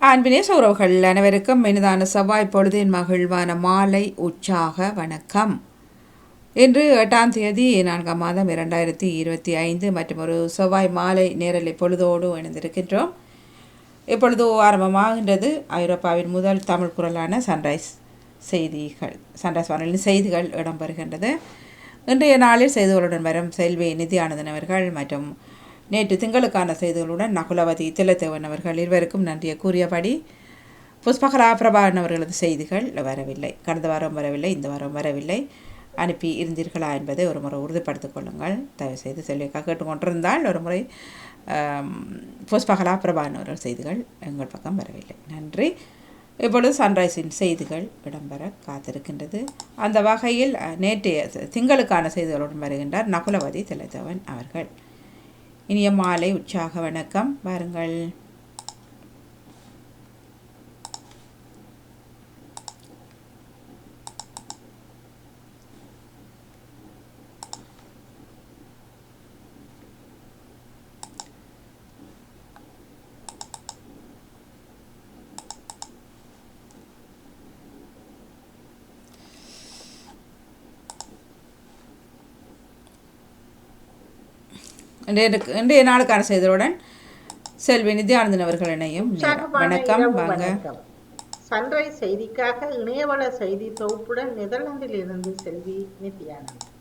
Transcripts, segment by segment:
அன்பினேச உறவுகள் அனைவருக்கும் இனிதான செவ்வாய் பொழுதின் மகிழ்வான மாலை உற்சாக வணக்கம். இன்று 8ஆம் தேதி 4ஆம் மாதம் 2025 மற்றும் ஒரு செவ்வாய் மாலை நேரலை பொழுதோடு இணைந்திருக்கின்றோம். இப்பொழுது ஆரம்பமாகின்றது ஐரோப்பாவின் முதல் தமிழ் குரலான சன்ரைஸ் வானொலியின் செய்திகள் இடம்பெறுகின்றது. இன்றைய நாளில் செய்திகளுடன் வரும் செல்வி நிதியானந்தன் அவர்கள் மற்றும் நேற்று திங்களுக்கான செய்திகளுடன் நகுலவதி திலத்தேவன் அவர்கள் இருவருக்கும் நன்றியை கூறியபடி புஷ்பகலா பிரபாகரன் அவர்களது செய்திகள் வரவில்லை. கடந்த வாரம் வரவில்லை, இந்த வாரம் வரவில்லை. அனுப்பி இருந்தீர்களா என்பதை ஒரு முறை உறுதிப்படுத்திக் கொள்ளுங்கள். தயவுசெய்து செல்விக்காக கேட்டுக்கொண்டிருந்தால் ஒரு முறை புஷ்பகலா பிரபாகரன் அவர்கள் செய்திகள் எங்கள் பக்கம் வரவில்லை. நன்றி. இப்பொழுது சன்ரைஸின் செய்திகள் இடம்பெற காத்திருக்கின்றது. அந்த வகையில் நேற்றைய திங்களுக்கான செய்திகளுடன் வருகின்றார் நகுலவதி திலத்தேவன் அவர்கள். இனிய மாலை உற்சாக வணக்கம். வாருங்கள். இன்றைய நாளுக்கான செய்தியுடன் செல்வி நித்யானந்தன் அவர்கள் இணையும். வணக்கம். வாங்க. சன்ரைஸ் செய்திக்காக இணையவள செய்தி தொகுப்புடன் நெதர்லாந்தில் இருந்து செல்வி நித்யானந்தன்.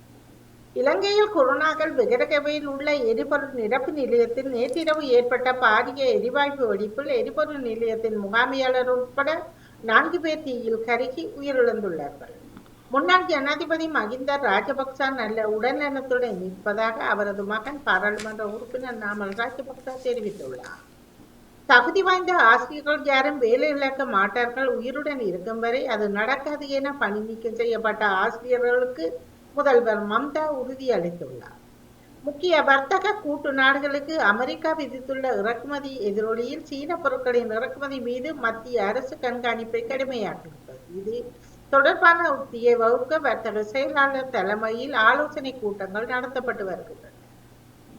இலங்கையில் கொரோனாக்கள் விகடகவையில் உள்ள எரிபொருள் நிரப்பு நிலையத்தில் நேற்றிரவு ஏற்பட்ட பாரிய எரிவாயு வெடிப்பில் எரிபொருள் நிலையத்தின் முகாமையாளர் உட்பட 4 பேர் தீயில் கருகி உயிரிழந்துள்ளார்கள். முன்னாள் ஜனாதிபதி மகிந்த ராஜபக்ச நல்ல உடல்நலத்துடன் இருப்பதாக அவரது மகன் பாராளுமன்ற உறுப்பினர் நாமல் ராஜபக்ச தெரிவித்துள்ளார். தகுதி வாய்ந்த ஆசிரியர்கள் யாரும் வேலை இழக்க மாட்டார்கள், உயிருடன் இருக்கும் வரை அது நடக்காது என பணி நீக்கம் செய்யப்பட்ட ஆசிரியர்களுக்கு முதல்வர் மம்தா உறுதியளித்துள்ளார். முக்கிய வர்த்தக கூட்டு நாடுகளுக்கு அமெரிக்கா விதித்துள்ள இறக்குமதி எதிரொலியில் சீன பொருட்களின் இறக்குமதி மீது மத்திய அரசு கண்காணிப்பை கடுமையாக்கியுள்ளது. இது தொடர்பான உத்தியை வகுக்க வர்த்தக செயலாளர் தலைமையில் ஆலோசனை கூட்டங்கள் நடத்தப்பட்டு வருகின்றன.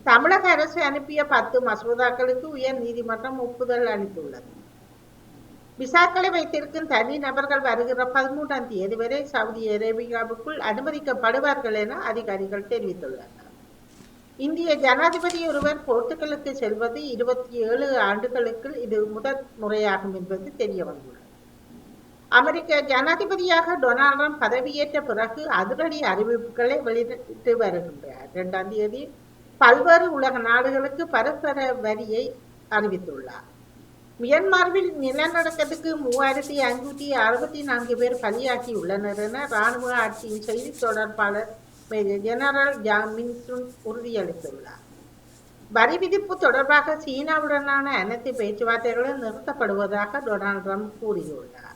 தமிழக அரசு அனுப்பிய 10 மசோதாக்களுக்கு உயர் நீதிமன்றம் ஒப்புதல் அளித்துள்ளது. விசாக்களை வைத்திருக்கும் தனி நபர்கள் வருகிற 13ஆம் தேதி வரை சவுதி அரேபியாவுக்குள் அனுமதிக்கப்படுவார்கள் என அதிகாரிகள் தெரிவித்துள்ளனர். இந்திய ஜனாதிபதி ஒருவர் போர்த்துகலுக்கு செல்வது 27 ஆண்டுகளுக்கு இது முதல் முறையாகும் என்பது தெரிய வந்துள்ளது. அமெரிக்க ஜனாதிபதியாக டொனால்ட் ட்ரம்ப் பதவியேற்ற பிறகு அதிரடி அறிவிப்புகளை வெளியிட்டு வருகின்றார். 2ஆம் தேதி பல்வேறு உலக நாடுகளுக்கு பரஸ்பர வரியை அறிவித்துள்ளார். மியான்மரில் நிலநடுக்கத்துக்கு 3564 பேர் பலியாகியுள்ளனர் என இராணுவ ஆட்சியின் செய்தி தொடர்பாளர் மேஜர் ஜெனரல் ஜாமின்சுன் உறுதியளித்துள்ளார். வரி விதிப்பு தொடர்பாக சீனாவுடனான அனைத்து பேச்சுவார்த்தைகளும் நிறுத்தப்படுவதாக டொனால்ட் ட்ரம்ப் கூறியுள்ளார்.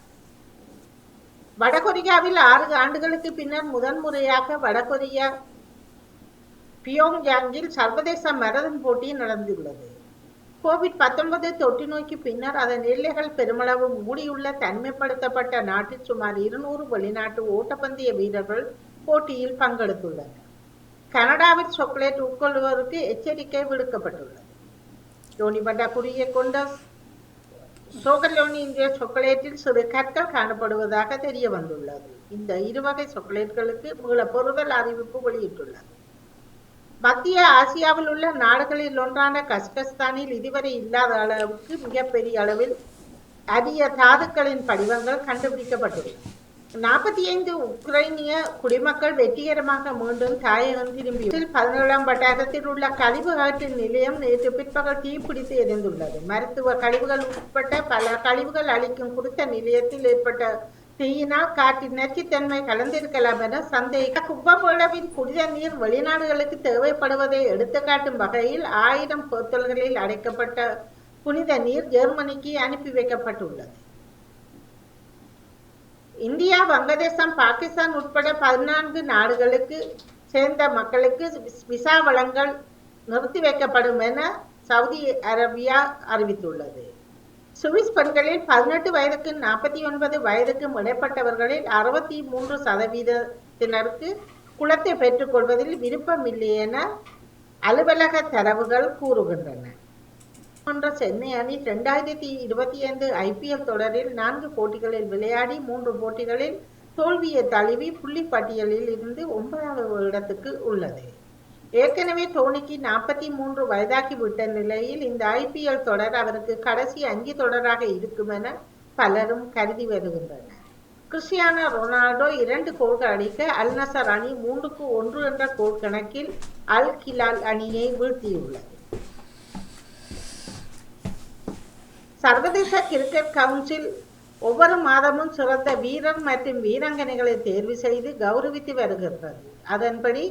வடகொரியாவில் 6 ஆண்டுகளுக்கு பின்னர் முதன்முறையாக வடகொரியா பியோங்யாங்கில் சர்வதேச மரதன் போட்டி நடந்துள்ளது. கோவிட்-19 தொற்று நோய்க்கு பின்னர் அதன் எல்லைகள் பெருமளவு மூடியுள்ள தனிமைப்படுத்தப்பட்ட நாட்டில் சுமார் 200 வெளிநாட்டு ஓட்டப்பந்தய வீரர்கள் போட்டியில் பங்கெடுத்துள்ளனர். கனடாவில் சாக்லேட் உட்கொள்வோருக்கு எச்சரிக்கை விடுக்கப்பட்டுள்ளது. யோனிபண்டா குறியை கொண்ட சோகலோனி இந்திய சாக்லேட்டில் சிறு கற்கள் காணப்படுவதாக தெரிய வந்துள்ளது. இந்த 2 வகை சாக்லேட்களுக்கு மீளப்பொருதல் அறிவிப்பு வெளியிட்டுள்ளது. மத்திய ஆசியாவில் உள்ள நாடுகளில் ஒன்றான கஸ்கஸ்தானில் இதுவரை இல்லாத அளவுக்கு மிகப்பெரிய அளவில் அரிய தாதுக்களின் படிவங்கள் கண்டுபிடிக்கப்பட்டுள்ளன. 45 உக்ரைனிய குடிமக்கள் வெற்றிகரமாக மீண்டும் தாயகம் திரும்பி 17ஆம் வட்டாரத்தில் உள்ள கழிவு அகற்றும் நிலையம் நேற்று பிற்பகல் தீப்பிடித்து எரிந்துள்ளது. மருத்துவ கழிவுகள் உட்பட்ட பல கழிவுகள் அளிக்கும் குறித்த நிலையத்தில் ஏற்பட்ட தீயினால் காற்றின் நச்சுத்தன்மை கலந்திருக்கலாம் என சந்தேக கும்பகோணவின் புனித நீர் வெளிநாடுகளுக்கு தேவைப்படுவதை எடுத்துக்காட்டும் வகையில் 1000 போத்தல்களில் அடைக்கப்பட்ட புனித நீர் ஜெர்மனிக்கு அனுப்பி வைக்கப்பட்டுள்ளது. இந்தியா, வங்கதேசம், பாகிஸ்தான் உட்பட 14 நாடுகளுக்கு சேர்ந்த மக்களுக்கு விசா வழங்கல் நிறுத்தி வைக்கப்படும் என சவுதி அரேபியா அறிவித்துள்ளது. சுவிஸ் பெண்களில் 18 வயதுக்கு 49 வயதுக்கும் இடைப்பட்டவர்களில் 63% குலத்தை பெற்றுக்கொள்வதில் விருப்பமில்லை என அலுவலக தரவுகள் கூறுகின்றன. என்ற சென்னை அணி 2025 IPL தொடரில் 4 போட்டிகளில் விளையாடி 3 போட்டிகளில் தோல்வியை தழுவி புள்ளி பட்டியலில் இருந்து 9வது இடத்துக்கு உள்ளது. ஏற்கனவே தோனிக்கு 43 வயதாகிவிட்ட நிலையில் இந்த IPL தொடர் அவருக்கு கடைசி 5 தொடராக இருக்கும் என பலரும் கருதி வருகின்றனர். கிறிஸ்டியானோ ரொனால்டோ 2 கோல்கள் அடிக்க அல் நசர் அணி 3-1 என்ற கோல் கணக்கில் அல் ஹிலால் அணியை வீழ்த்தியுள்ளது. சர்வதேச கிரிக்கெட் கவுன்சில் ஒவ்வொரு மாதமும் சிறந்த வீரர் மற்றும் வீராங்கனைகளை தேர்வு செய்து கௌரவித்து வருகிறது. அதன்படி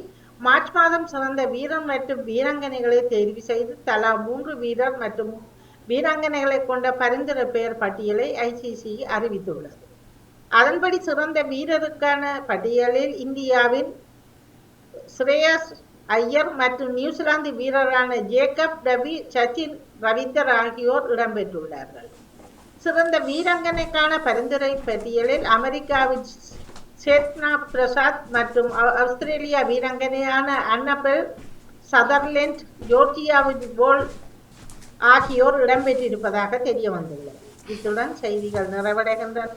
மார்ச் மாதம் சிறந்த வீரர் மற்றும் வீராங்கனைகளை தேர்வு செய்து தலா 3 வீரர் மற்றும் வீராங்கனைகளை கொண்ட பரிந்துரை பெயர் பட்டியலை ICC அறிவித்துள்ளது. அதன்படி சிறந்த வீரருக்கான பட்டியலில் இந்தியாவின் ஸ்ரேயஸ் ஐயர் மற்றும் நியூசிலாந்து வீரரான ஜேக்கப் டபி, சச்சின் ரவீந்தர் ஆகியோர் இடம்பெற்றுள்ளார்கள். சிறந்த வீராங்கனைக்கான பரிந்துரை பட்டியலில் அமெரிக்காவின் சேத்னா பிரசாத் மற்றும் ஆஸ்திரேலியா வீராங்கனையான அன்னபெல் சதர்லேண்ட், ஜோர்ஜியாவின் போல் ஆகியோர் இடம்பெற்றிருப்பதாக தெரிய வந்துள்ளது. இத்துடன் செய்திகள் நிறைவடைகின்றன.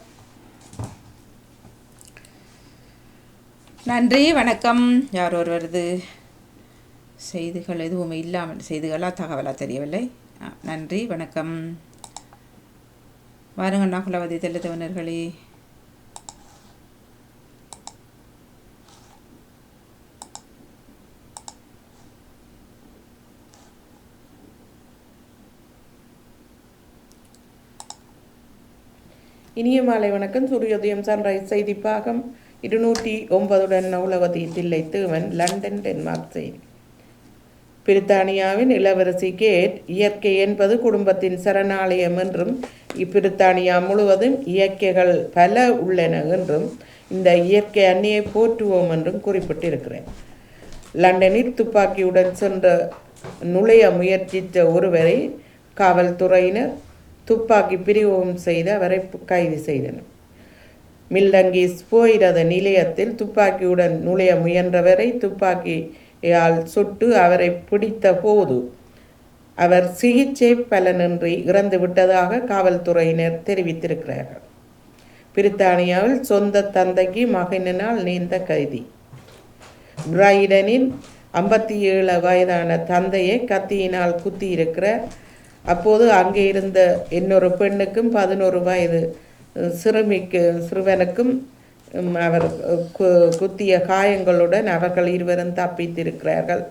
நன்றி, வணக்கம். யார் ஒருவரது செய்திகள் எதுவும் இல்லாமல் செய்திகளாக தகவலாக தெரியவில்லை. நன்றி, வணக்கம். வாருங்கள் நகுலவதி தெளித்தவனர்களே. இனிய மாலை வணக்கம். சூரியோதயம் சன்ரைஸ் செய்தி பாகம் 209 நகுலவதி தில்லைத்தேவன், லண்டன், டென்மார்க் செய்தி. பிரித்தானியாவின் இளவரசி கேட், இயற்கை என்பது குடும்பத்தின் சரணாலயம் என்றும் பிரித்தானியா முழுவதும் இயற்கைகள் பல உள்ளன என்றும் இந்த இயற்கை அன்னியை போற்றுவோம் என்றும் குறிப்பிட்டிருக்கிறேன். லண்டனில் துப்பாக்கியுடன் சென்ற நுழைய முயற்சித்த ஒருவரை காவல்துறையினர் துப்பாக்கி பிரயோகம் செய்து அவரை கைது செய்தனர். மில்டங்கிஸ் போயிரத நிலையத்தில் துப்பாக்கியுடன் நுழைய முயன்றவரை துப்பாக்கியால் சுட்டு அவரை பிடித்த போது அவர் சிகிச்சை பலனின்றி இறந்து விட்டதாக காவல்துறையினர் தெரிவித்திருக்கிறார்கள். பிரித்தானியாவில் சொந்த தந்தைக்கு மகனினால் நேர்ந்த கைதி. பிரைடனின் 57 வயதான தந்தையை கத்தியினால் குத்தியிருக்கிறார். அப்போது அங்கே இருந்த இன்னொரு பெண்ணுக்கும் 11 வயது சிறுவனுக்கும் அவர் குத்திய காயங்களுடன் அவர்கள் இருவரும் தப்பித்திருக்கிறார்கள்.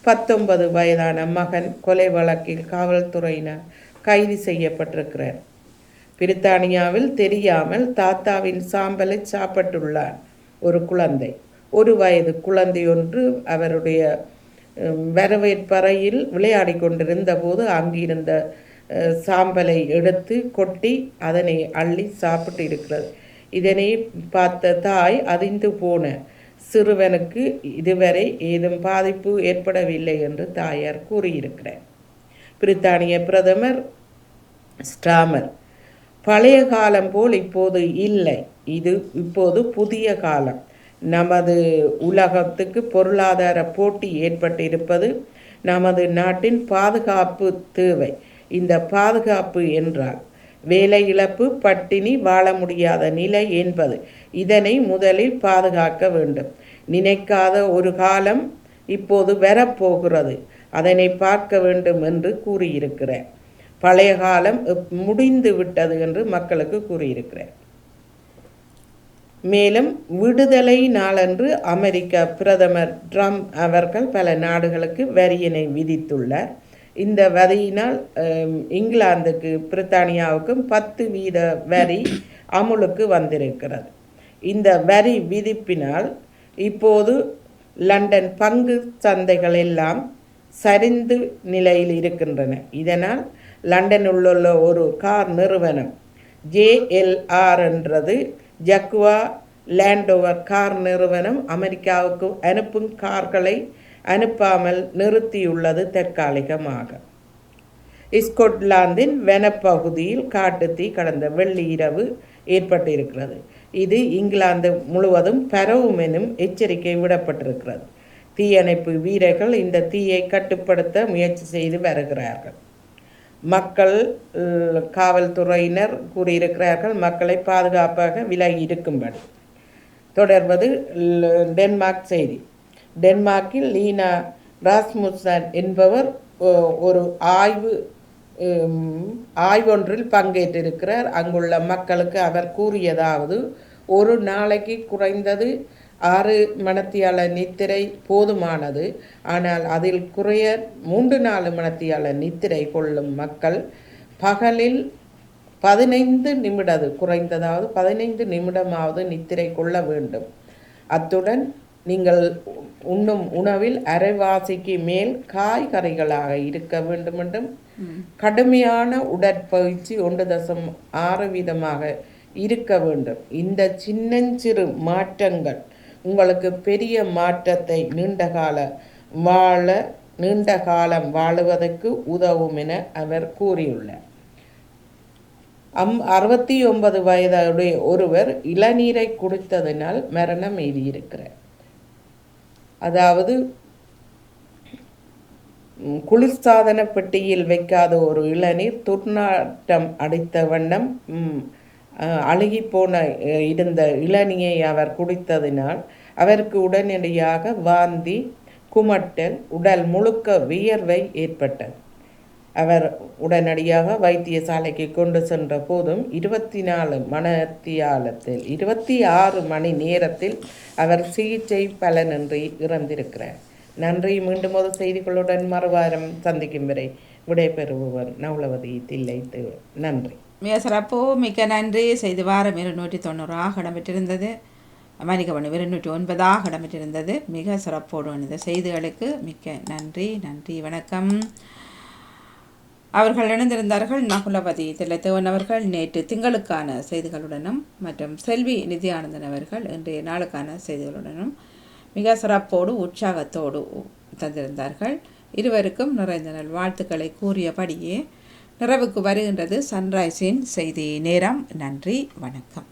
19 வயதான மகன் கொலை வழக்கில் காவல்துறையினர் கைது செய்யப்பட்டிருக்கிறார். பிரித்தானியாவில் தெரியாமல் தாத்தாவின் சாம்பலை சாப்பிட்டுள்ளார் ஒரு குழந்தை. 1 வயது குழந்தை ஒன்று அவருடைய வரவேற்பறையில் விளையாடி கொண்டிருந்த போது அங்கிருந்த சாம்பலை எடுத்து கொட்டி அதனை அள்ளி சாப்பிட்டு இருக்கிறது. இதனை பார்த்த தாய் அதிர்ந்து போன சிறுவனுக்கு இதுவரை ஏதும் பாதிப்பு ஏற்படவில்லை என்று தாயார் கூறியிருக்கிறார். பிரித்தானிய பிரதமர் ஸ்டாமர், பழைய காலம் போல் இப்போது இல்லை, இது இப்போது புதிய காலம். நமது உலகத்துக்கு பொருளாதார போட்டி ஏற்பட்டிருப்பது நமது நாட்டின் பாதுகாப்பு தேவை. இந்த பாதுகாப்பு என்றால் வேலை இழப்பு, பட்டினி, வாழ முடியாத நிலை என்பது. இதனை முதலில் பாதுகாக்க வேண்டும். நினைக்காத ஒரு காலம் இப்போது வரப்போகிறது, அதனை பார்க்க வேண்டும் என்று கூறியிருக்கிறார். பழைய காலம் முடிந்து விட்டது என்று மக்களுக்கு கூறியிருக்கிறார். மேலும் விடுதலை நாளன்று அமெரிக்க பிரதமர் ட்ரம்ப் அவர்கள் பல நாடுகளுக்கு வரியினை விதித்துள்ளார். இந்த வரியினால் இங்கிலாந்துக்கு பிரித்தானியாவுக்கும் 10% வரி அமுலுக்கு வந்திருக்கிறது. இந்த வரி விதிப்பினால் இப்போது லண்டன் பங்கு சந்தைகள் எல்லாம் சரிந்து நிலையில் இருக்கின்றன. இதனால் லண்டனில் உள்ள ஒரு கார் நிறுவனம் JLR என்றது ஜக்குவா லேண்டோவர் கார் நிறுவனம் அமெரிக்காவுக்கு அனுப்பும் கார்களை அனுப்பாமல் நிறுத்தியுள்ளது தற்காலிகமாக. ஸ்கொட்லாந்தின் வனப்பகுதியில் காட்டுத்தீ கடந்த வெள்ளி இரவு ஏற்பட்டிருக்கிறது. இது இங்கிலாந்து முழுவதும் பரவும் எனும் எச்சரிக்கை விடப்பட்டிருக்கிறது. தீயணைப்பு வீரர்கள் இந்த தீயை கட்டுப்படுத்த முயற்சி செய்து வருகிறார்கள். மக்கள் காவல்துறையினர் கூறியிருக்கிறார்கள் மக்களை பாதுகாப்பாக விலகி இருக்கும்படி. தொடர்வது டென்மார்க் செய்தி. டென்மார்க்கில் லீனா ராஸ்முசன் என்பவர் ஒரு ஆய்வொன்றில் பங்கேற்றிருக்கிறார். அங்குள்ள மக்களுக்கு அவர் கூறியதாவது, ஒரு நாளைக்கு குறைந்தது 6 மணித்தியால நித்திரை போதுமானது. ஆனால் அதில் குறைய 3-4 மணித்தியால நித்திரை கொள்ளும் மக்கள் பகலில் 15 குறைந்ததாவது 15 நிமிடமாவது நித்திரை கொள்ள வேண்டும். அத்துடன் நீங்கள் உண்ணும் உணவில் அரைவாசிக்கு மேல் காய்கறிகளாக இருக்க வேண்டும் என்றும், கடுமையான உடற்பயிற்சி 1.6% இருக்க வேண்டும். இந்த சின்னஞ்சிறு மாற்றங்கள் உங்களுக்கு பெரிய மாற்றத்தை நீண்ட காலம் வாழுவதற்கு உதவும் என அவர் கூறியுள்ளார். 69 வயதுடைய ஒருவர் இளநீரை குடித்ததினால் மரணம் எய்தியிருக்கிறார். அதாவது குளிர்சாதன பெட்டியில் வைக்காத ஒரு இளநீர் துர்நாற்றம் அடித்த வண்ணம் அழுகி போன இருந்த இளநியை அவர் குடித்ததினால் அவருக்கு உடனடியாக வாந்தி, குமட்டல், உடல் முழுக்க வியர்வை ஏற்பட்டது. அவர் உடனடியாக வைத்தியசாலைக்கு கொண்டு சென்ற போதும் 26 மணி நேரத்தில் அவர் சிகிச்சை பலனின்றி இறந்திருக்கிறார். நன்றி. மீண்டும் ஒரு செய்திகளுடன் மறுவாரம் சந்திக்கும் வரை விடைபெறுபவர் நவுலவதி தில்லை. நன்றி. மிக சிறப்பு. மிக்க நன்றி. செய்தி வாரம் 290 இடம்பெற்றிருந்தது. மணிக்கவன் 209 இடம்பெற்றிருந்தது. மிக சிறப்போடு இந்த செய்திகளுக்கு மிக்க நன்றி. நன்றி, வணக்கம். அவர்கள் இணைந்திருந்தார்கள் நகுலவதி தில்லைத்தேவன் அவர்கள் நேற்று திங்களுக்கான செய்திகளுடனும் மற்றும் செல்வி நிதி ஆனந்தன் அவர்கள் இன்றைய நாளுக்கான செய்திகளுடனும் மிக சிறப்போடு உற்சாகத்தோடு தந்திருந்தார்கள். இருவருக்கும் நிறைந்த நல் வாழ்த்துக்களை கூறியபடியே நிறைவுக்கு வருகின்றது சன்ரைஸின் செய்தி நேரம். நன்றி, வணக்கம்.